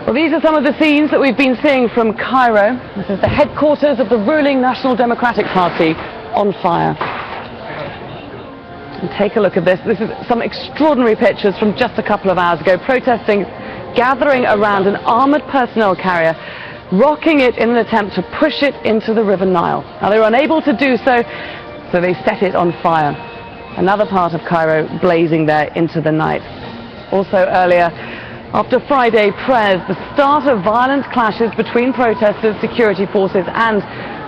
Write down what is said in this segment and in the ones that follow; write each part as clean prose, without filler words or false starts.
Well, these are some of the scenes that we've been seeing from Cairo. This is the headquarters of the ruling National Democratic Party on fire. And take a look at this. This is some extraordinary pictures from just a couple of hours ago. Protesting gathering around an armoured personnel carrier, rocking it in an attempt to push it into the River Nile. Now, they were unable to do so, so they set it on fire. Another part of Cairo blazing there into the night. Also earlier, after Friday prayers, the start of violent clashes between protesters, security forces and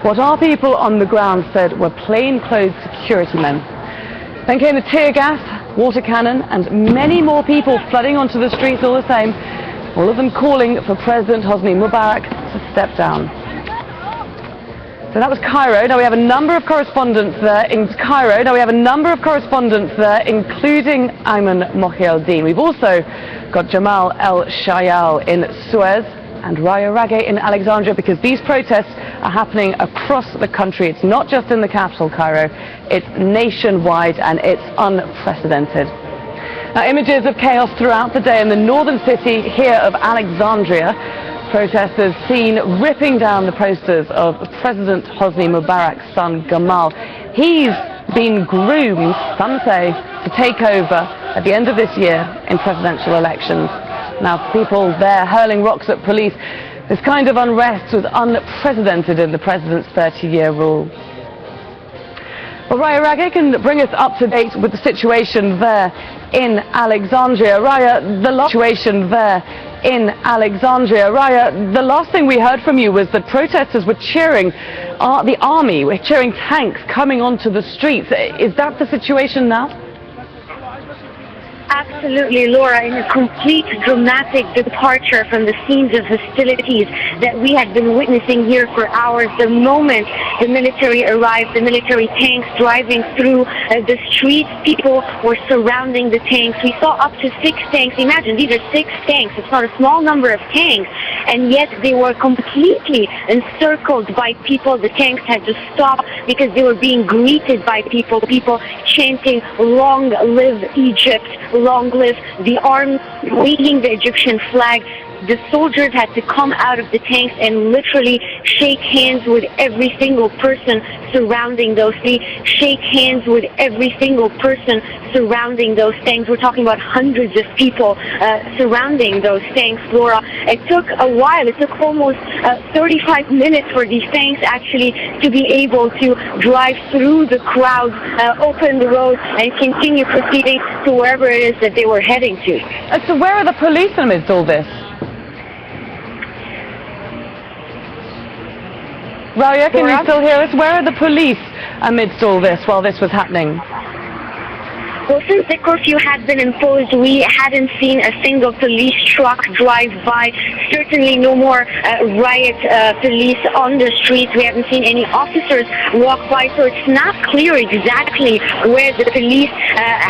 what our people on the ground said were plainclothes security men. Then came the tear gas, water cannon and many more people flooding onto the streets all the same, all of them calling for President Hosni Mubarak to step down. So that was Cairo. Now we have a number of correspondents there in Cairo. Now we have a number of correspondents there, including Ayman Mohieldin. We've also got Jamal El Shayal in Suez and Raya Rage in Alexandria, because these protests are happening across the country. It's not just in the capital, Cairo. It's nationwide and it's unprecedented. Now, images of chaos throughout the day in the northern city here of Alexandria. Protesters seen ripping down the posters of President Hosni Mubarak's son Gamal. He's been groomed, some say, to take over at the end of this year in presidential elections. Now, people there hurling rocks at police. This kind of unrest was unprecedented in the president's 30-year rule. Well, Raya Rage can bring us up to date with the situation there in Alexandria. Raya, the last thing we heard from you was that protesters were cheering the army, were cheering tanks coming onto the streets. Is that the situation now? Absolutely, Laura, in a complete dramatic departure from the scenes of hostilities that we had been witnessing here for hours. The moment the military arrived, the military tanks driving through the streets, people were surrounding the tanks. We saw up to 6 tanks. Imagine, these are 6 tanks. It's not a small number of tanks, and yet they were completely encircled by people. The tanks had to stop because they were being greeted by people chanting, "Long live Egypt, long live the army," waving the Egyptian flag. The soldiers had to come out of the tanks and literally shake hands with every single person surrounding those things. Shake hands with every single person surrounding those tanks. We're talking about hundreds of people surrounding those tanks, Laura. It took a while. It took almost 35 minutes for these tanks actually to be able to drive through the crowd, open the road, and continue proceeding to wherever it is that they were heading to. So where are the police amidst all this? Raya, can you still hear us? Where are the police amidst all this while this was happening? Well, since the curfew had been imposed, we hadn't seen a single police truck drive by. Certainly no more riot police on the streets. We haven't seen any officers walk by, so it's not clear exactly where the police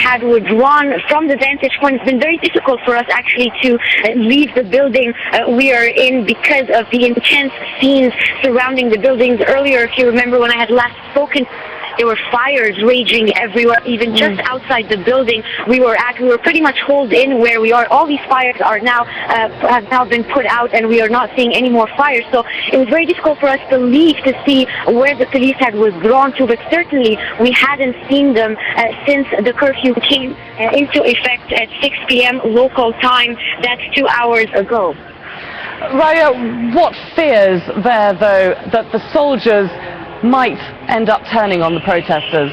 had withdrawn from the vantage point. It's been very difficult for us actually to leave the building we are in because of the intense scenes surrounding the buildings. Earlier, if you remember when I had last spoken, there were fires raging everywhere, even just outside the building we were at. We were pretty much holed in where we are. All these fires are now have now been put out, and we are not seeing any more fires. So it was very difficult for us to leave to see where the police had withdrawn to, but certainly we hadn't seen them since the curfew came into effect at 6 p.m. local time. That's 2 hours ago. Raya, what fears there, though, that the soldiers might end up turning on the protesters?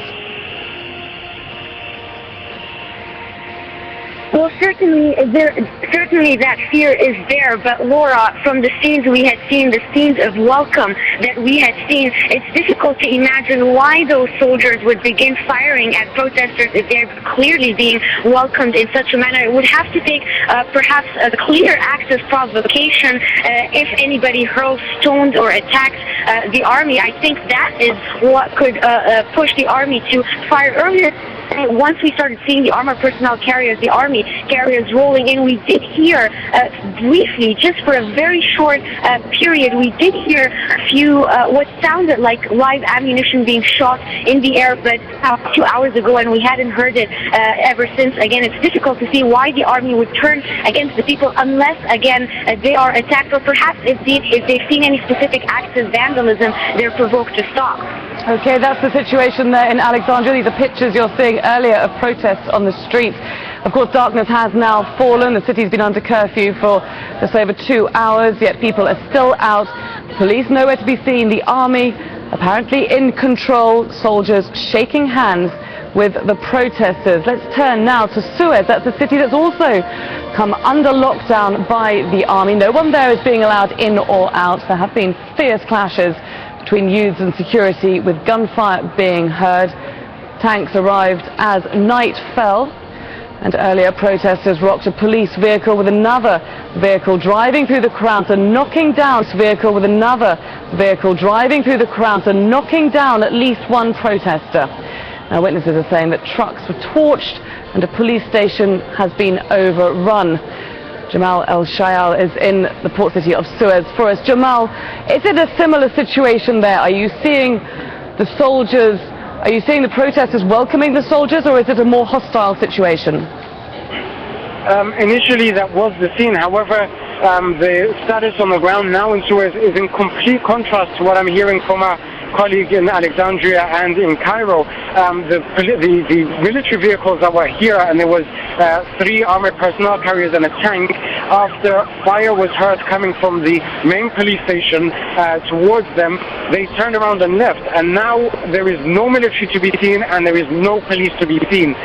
Well, certainly that fear is there, but Laura, from the scenes we had seen, the scenes of welcome that we had seen, it's difficult to imagine why those soldiers would begin firing at protesters if they're clearly being welcomed in such a manner. It would have to take perhaps a clear act of provocation if anybody hurls stones or attacks the army. I think that is what could push the army to fire. Earlier And once we started seeing the armored personnel carriers, the army carriers rolling in, we did hear briefly, just for a very short period, we did hear a few what sounded like live ammunition being shot in the air, but 2 hours ago, and we hadn't heard it ever since. Again, it's difficult to see why the army would turn against the people unless, again, they are attacked, or perhaps if they've seen any specific acts of vandalism, they're provoked to stop. Okay, that's the situation there in Alexandria. These are pictures you're seeing earlier of protests on the streets. Of course, darkness has now fallen. The city's been under curfew for just over 2 hours, yet people are still out. Police nowhere to be seen. The army apparently in control. Soldiers shaking hands with the protesters. Let's turn now to Suez. That's a city that's also come under lockdown by the army. No one there is being allowed in or out. There have been fierce clashes between youths and security, with gunfire being heard. Tanks arrived as night fell, and earlier protesters rocked a police vehicle with another vehicle driving through the crowd and knocking down at least one protester. Now, witnesses are saying that trucks were torched and a police station has been overrun. Jamal El-Shayal is in the port city of Suez for us. Jamal, is it a similar situation there? Are you seeing the soldiers, are you seeing the protesters welcoming the soldiers, or is it a more hostile situation? Initially that was the scene. However, the status on the ground now in Suez is in complete contrast to what I'm hearing from our colleague in Alexandria and in Cairo. The military vehicles that were here, and there was 3 armored personnel carriers and a tank, after fire was heard coming from the main police station towards them, they turned around and left, and now there is no military to be seen and there is no police to be seen.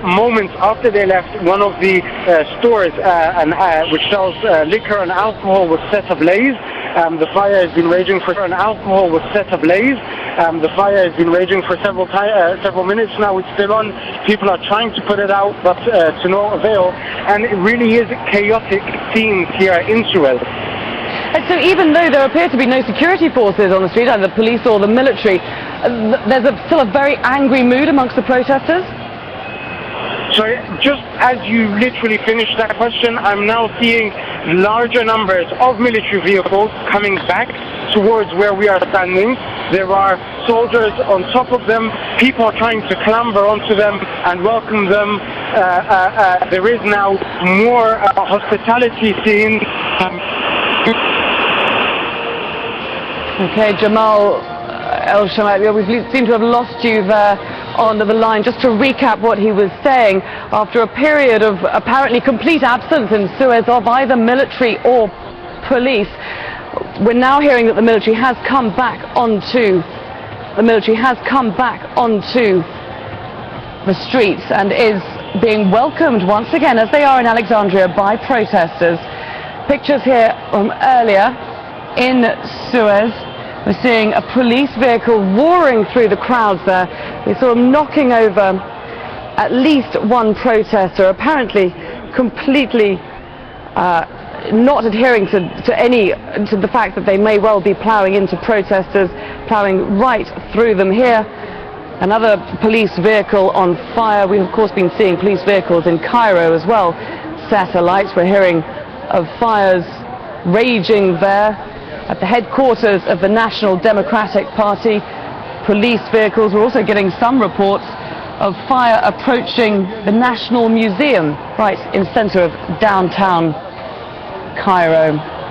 Moments after they left, one of the stores which sells liquor and alcohol was set ablaze. The fire has been raging for several minutes now. It's still on. People are trying to put it out, but to no avail. And it really is chaotic scenes here in Suez. And so even though there appear to be no security forces on the street, either the police or the military, there's still a very angry mood amongst the protesters? So just as you literally finished that question, I'm now seeing larger numbers of military vehicles coming back towards where we are standing. There are soldiers on top of them. People are trying to clamber onto them and welcome them. There is now more hospitality seen. Okay, Jamal El-Shayal, we seem to have lost you there on the line. Just to recap what he was saying, after a period of apparently complete absence in Suez of either military or police, we're now hearing that the military has come back onto the streets and is being welcomed once again, as they are in Alexandria, by protesters. Pictures here from earlier in Suez. We're seeing a police vehicle roaring through the crowds there. We saw them knocking over at least one protester, apparently completely not adhering to the fact that they may well be ploughing into protesters, ploughing right through them here. Another police vehicle on fire. We've of course been seeing police vehicles in Cairo as well. Satellites, we're hearing of fires raging there at the headquarters of the National Democratic Party. Police vehicles, we're also getting some reports of fire approaching the National Museum right in the center of downtown Cairo.